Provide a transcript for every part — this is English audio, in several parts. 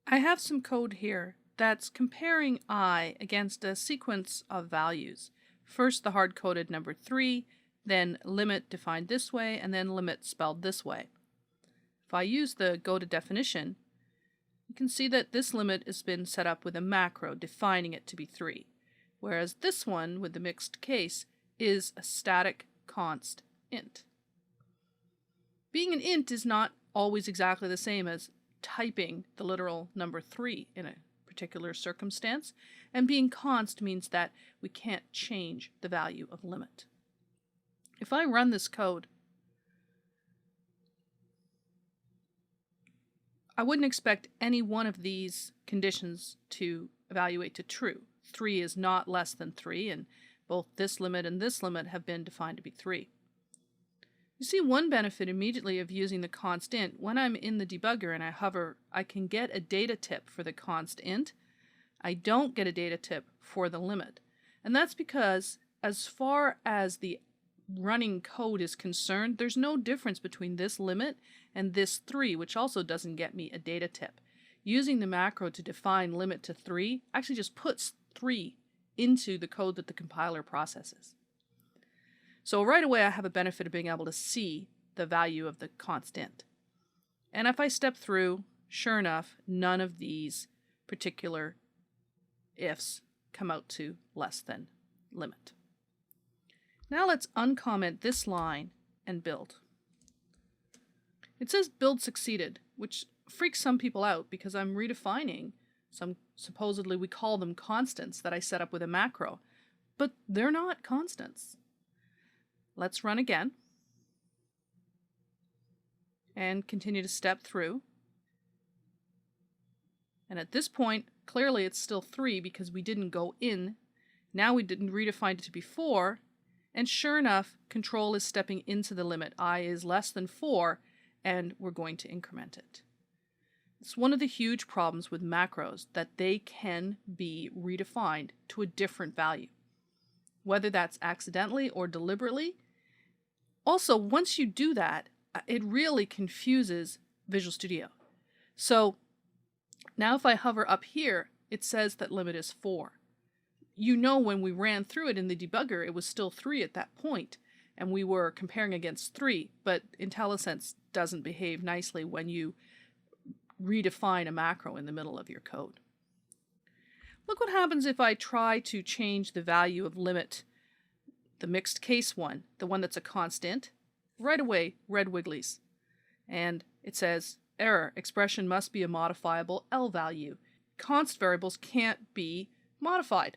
I have some code here that's comparing I against a sequence of values. First, the hard-coded number 3, then limit defined this way, and then limit spelled this way. If I use the go to definition, you can see that this limit has been set up with a macro defining it to be 3, whereas this one with the mixed case is a static const int. Being an int is not always exactly the same as typing the literal number 3 in a particular circumstance, and being const means that we can't change the value of limit. If I run this code, I wouldn't expect any one of these conditions to evaluate to true. 3 is not less than 3, and both this limit and this limit have been defined to be 3. You see one benefit immediately of using the const int. When I'm in the debugger and I hover, I can get a data tip for the const int. I don't get a data tip for the limit. And that's because as far as the running code is concerned, there's no difference between this limit and this 3, which also doesn't get me a data tip. Using the macro to define limit to 3 actually just puts 3 into the code that the compiler processes. So right away I have a benefit of being able to see the value of the const int. And if I step through, sure enough, none of these particular ifs come out to less than limit. Now let's uncomment this line and build. It says build succeeded, which freaks some people out because I'm redefining some, supposedly we call them constants that I set up with a macro, but they're not constants. Let's run again and continue to step through. And at this point, clearly it's still 3 because we didn't go in. Now we didn't redefine it to be 4. And sure enough, control is stepping into the limit. I is less than 4, and we're going to increment it. It's one of the huge problems with macros, that they can be redefined to a different value, whether that's accidentally or deliberately. Also, once you do that, it really confuses Visual Studio. So now if I hover up here, it says that limit is 4. You know, when we ran through it in the debugger, it was still 3 at that point, and we were comparing against 3, but IntelliSense doesn't behave nicely when you redefine a macro in the middle of your code. Look what happens if I try to change the value of limit, the mixed case one, the one that's a constant. Right away, red wigglies. And it says, error, expression must be a modifiable L value. Const variables can't be modified.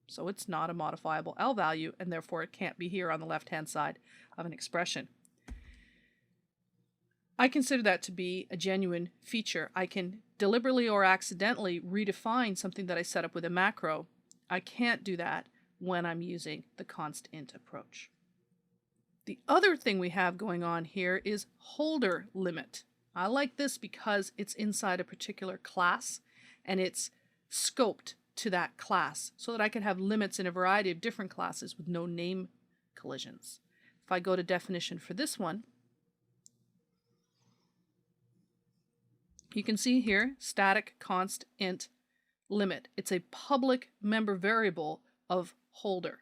So it's not a modifiable L value, and therefore it can't be here on the left-hand side of an expression. I consider that to be a genuine feature. I can deliberately or accidentally redefine something that I set up with a macro. I can't do that when I'm using the const int approach. The other thing we have going on here is holder limit. I like this because it's inside a particular class and it's scoped to that class so that I can have limits in a variety of different classes with no name collisions. If I go to definition for this one, you can see here static const int limit. It's a public member variable of holder.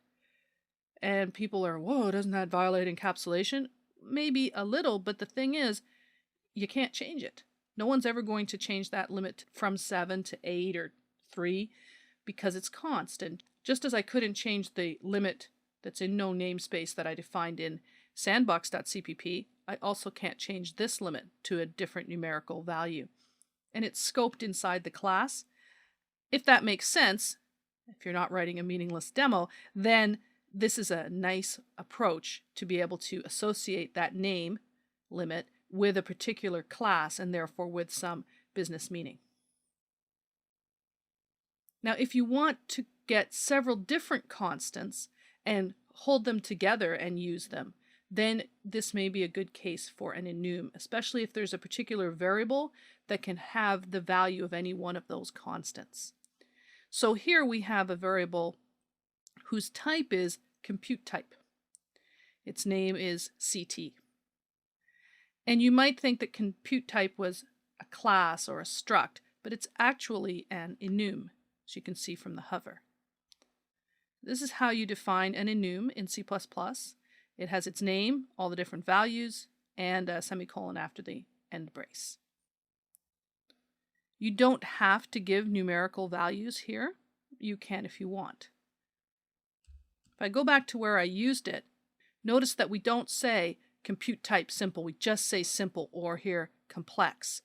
And people are, whoa, doesn't that violate encapsulation? Maybe a little, but the thing is, you can't change it. No one's ever going to change that limit from 7 to 8 or 3 because it's constant. Just as I couldn't change the limit that's in no namespace that I defined in sandbox.cpp, I also can't change this limit to a different numerical value. And it's scoped inside the class. If that makes sense, if you're not writing a meaningless demo, then this is a nice approach to be able to associate that name limit with a particular class and therefore with some business meaning. Now, if you want to get several different constants and hold them together and use them, then this may be a good case for an enum, especially if there's a particular variable that can have the value of any one of those constants. So here we have a variable whose type is compute type. Its name is CT. And you might think that compute type was a class or a struct, but it's actually an enum, as you can see from the hover. This is how you define an enum in C++. It has its name, all the different values, and a semicolon after the end brace. You don't have to give numerical values here. You can if you want. If I go back to where I used it, notice that we don't say compute type simple. We just say simple, or here complex.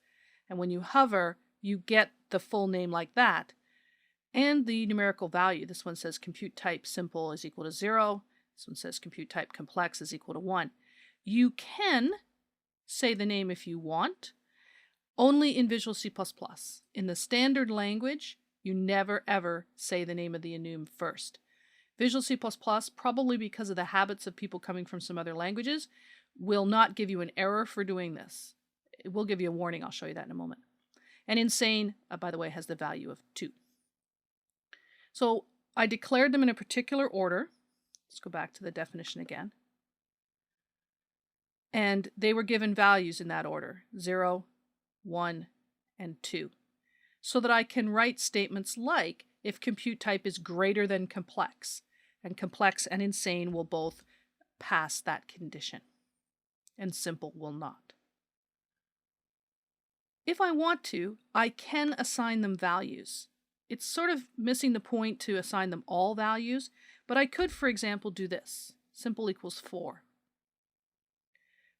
And when you hover, you get the full name like that. And the numerical value. This one says compute type simple is equal to 0. This one says compute type complex is equal to 1. You can say the name if you want, only in Visual C++. In the standard language, you never ever say the name of the enum first. Visual C++, probably because of the habits of people coming from some other languages, will not give you an error for doing this. It will give you a warning. I'll show you that in a moment. And insane, by the way, has the value of 2. So I declared them in a particular order. Let's go back to the definition again. And they were given values in that order, 0, 1, and 2. So that I can write statements like if compute type is greater than complex, and complex and insane will both pass that condition, and simple will not. If I want to, I can assign them values. It's sort of missing the point to assign them all values, but I could, for example, do this. Simple equals 4.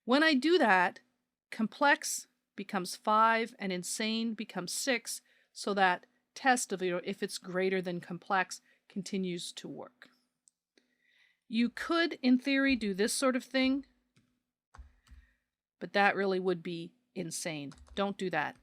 When I do that, complex becomes 5 and insane becomes 6, so that test of if it's greater than complex continues to work. You could, in theory, do this sort of thing, but that really would be insane. Don't do that.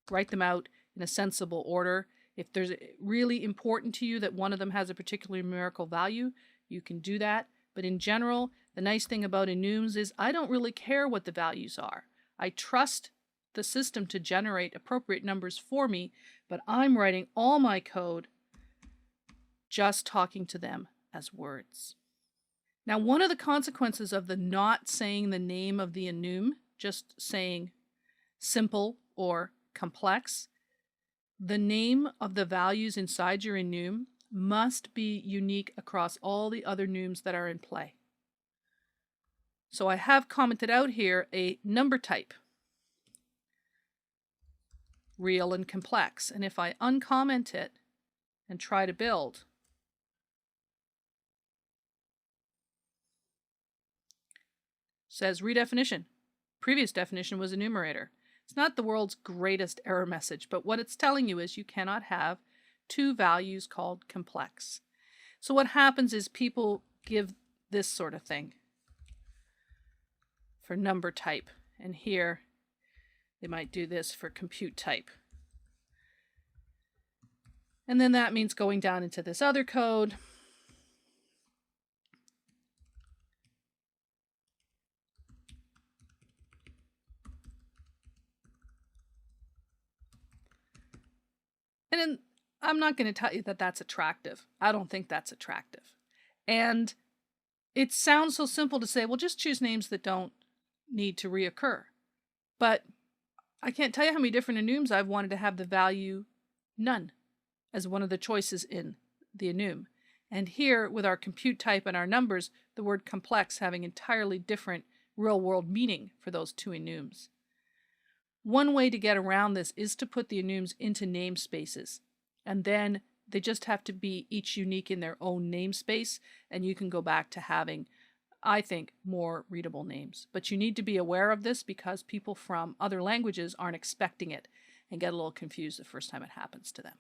Write them out in a sensible order. If there's really important to you that one of them has a particular numerical value, you can do that. But in general, the nice thing about enums is I don't really care what the values are. I trust the system to generate appropriate numbers for me, but I'm writing all my code just talking to them as words. Now, one of the consequences of the not saying the name of the enum, just saying simple or complex, the name of the values inside your enum must be unique across all the other enums that are in play. So I have commented out here a number type, real and complex. And if I uncomment it and try to build, says redefinition. Previous definition was enumerator. It's not the world's greatest error message, but what it's telling you is you cannot have two values called complex. So what happens is people give this sort of thing for number type, and here they might do this for compute type. And then that means going down into this other code. And then I'm not going to tell you that that's attractive. I don't think that's attractive. And it sounds so simple to say, well, just choose names that don't need to reoccur. But I can't tell you how many different enums I've wanted to have the value none as one of the choices in the enum. And here, with our compute type and our numbers, the word complex having entirely different real-world meaning for those two enums. One way to get around this is to put the enums into namespaces, and then they just have to be each unique in their own namespace, and you can go back to having, I think, more readable names. But you need to be aware of this because people from other languages aren't expecting it and get a little confused the first time it happens to them.